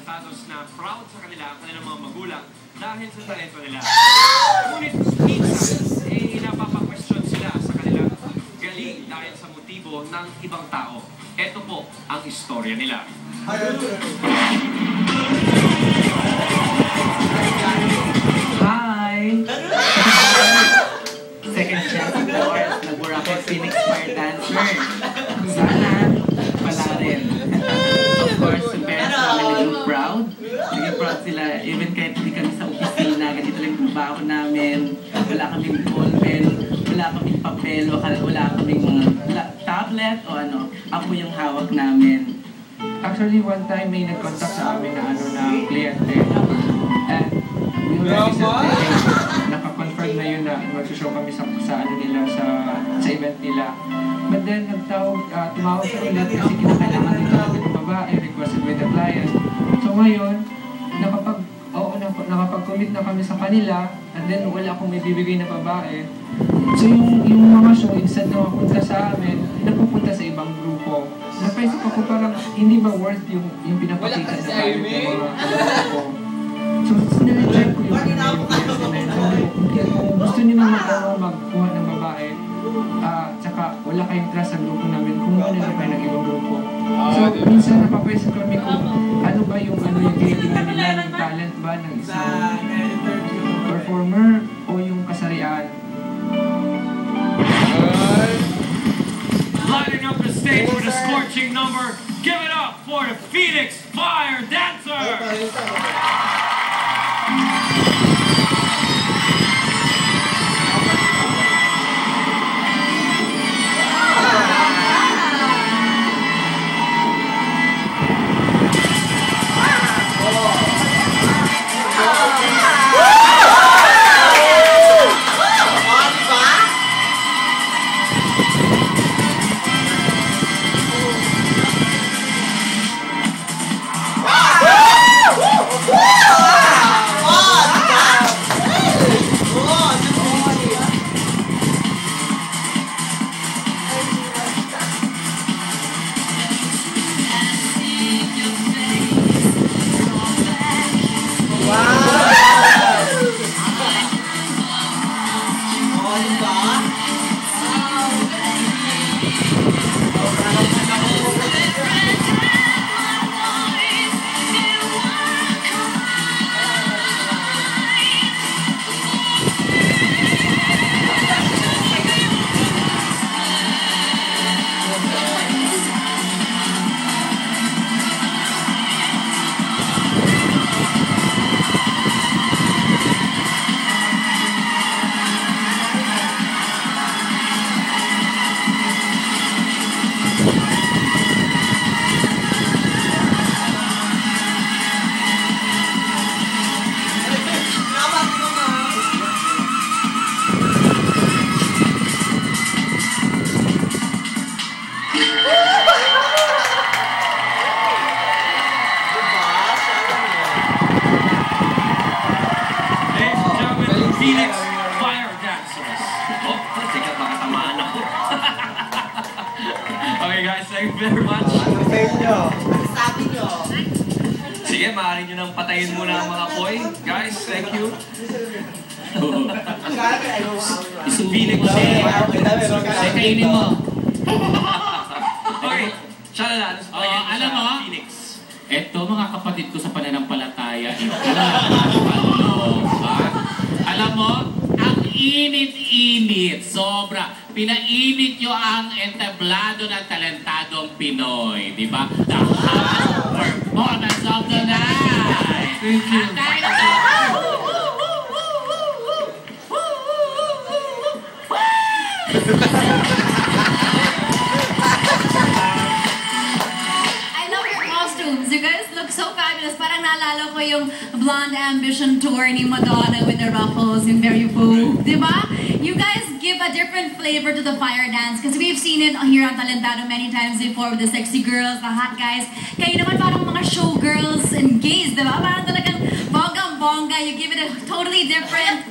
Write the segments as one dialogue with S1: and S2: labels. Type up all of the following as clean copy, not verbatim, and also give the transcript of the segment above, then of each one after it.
S1: talentados na proud sa kanila ang kanilang mga magulang dahil sa talento nila. Ngunit minsan, napapag-question sila sa kanilang galing dahil sa motibo ng ibang tao. Ito po ang istorya nila.
S2: Hi! Second chance of course, nag-Boracay Phoenix Fire Dancer. Sana, pala rin. Of course, yung parents namin naging proud. Naging proud sila, even kahit hindi kami sa opisina, ganito lang yung trabaho namin. Wala kaming ballpen, wala kaming papel, wala kaming tablet o ano. Ako yung hawak namin. Actually, one time may nag-contact sa amin na kliyente. And we already said naka-confirm na yun na mag-show kami sa nila, sa event nila. But then, tumawag sa ulit kasi kinakailangan nila ng babae, requested with the client. So ngayon, nakapag-commit na kami sa kanila, and then wala akong may bibigay na babae. So yung mga show, instead na mapunta sa amin, napupunta sa ibang grupo. Napaisip ako parang hindi ba worth yung pinapakita sa talent ng mga grupo. So sinireject ko yung kung gusto niyo magkuha ng babae, tsaka wala kayong trust sa grupo namin, kumuha na kayo ng ibang grupo. So minsan napapaisip kami kung ano ba yung tinitingnan nila ng talent ba ng isang performer o yung kasarian.
S1: Lighting up the stage with a scorching number, give it up for the Phoenix Fire Dancer! Phoenix Fire Dancers. Oh, teka, baka tamaan ako. Okay guys, thank you very much.
S3: Ano face nyo? Ano sabi nyo?
S1: Sige, maaari nyo nang patayin muna ang mga boy. Guys, thank you. Phoenix Fire Dancers.
S2: Kainin mo.
S1: Okay, Shalala,
S4: alam mo,
S1: Phoenix.
S4: Eto, mga kapatid ko sa pananampalataya, alam mo, ang init-init, sobra. Pinainit nyo ang entablado ng talentadong Pinoy, di ba? The hot performance of the night.
S2: Thank you.
S5: You guys look so fabulous. Parang naalala ko yung Blonde Ambition tour ni Madonna with the ruffles in Very Vogue. Diba? You guys give a different flavor to the fire dance because we've seen it here on Talentado many times before with the sexy girls, the hot guys. Kayo naman parang mga showgirls and gays, diba? Parang talagang bonggang-bongga. You give it a totally different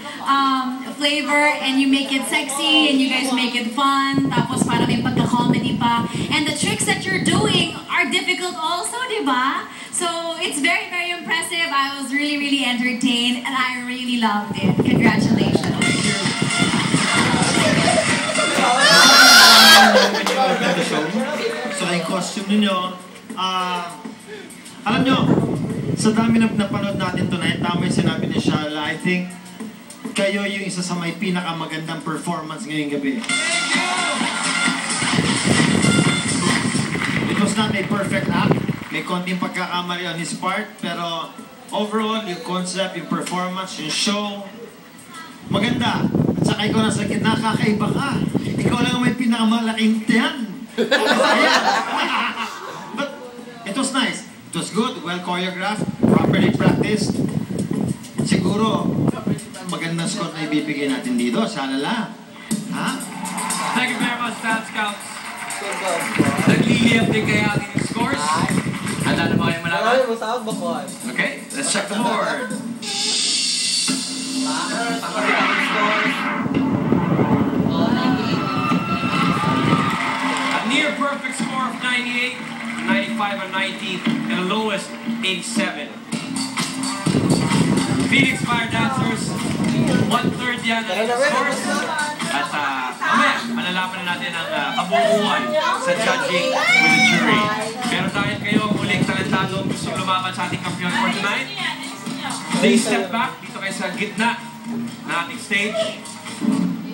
S5: flavor and you make it sexy and you guys make it fun. Tapos parang may pagka-comedy pa. And the tricks that you're doing are difficult also, diba? So it's very, very really, really entertained, and I really loved it. Congratulations.
S3: So, yung costume ninyo, alam nyo, sa dami na napanood natin tonight, tama yung sinabi ni Shala, I think kayo yung isa sa may pinakamagandang performance ngayong gabi. It was not a perfect act. May konting pagkakamali on his part, pero overall, yung concept, yung performance, yung show, maganda. At saka ikaw nasa gitna, kakaiba ka. Ikaw lang may pinakamalaking tiyan. But it was nice. It was good, well choreographed, properly practiced. Siguro, magandang score na ibibigay natin dito. Shalala. Ha?
S1: Thank you very much, Fan Scouts. Nagliliyap din kaya ating scores. Handa na ba kayo malaman? Okay, let's check the board. A near perfect score of 98, 95 and 90, and the lowest 87. Phoenix Fire Dancers, 1/3 yan ang scores. At mamaya, malalaman na natin ang kabuuan sa judging with the jury. Pero dahil kayo ang muling talentado gusto lumaban sa ating kampiyon for tonight, please step back dito kayo sa gitna na ating stage.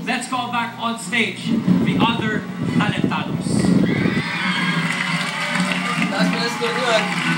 S1: Let's call back on stage the other talentados.
S6: Taas mo na score yun.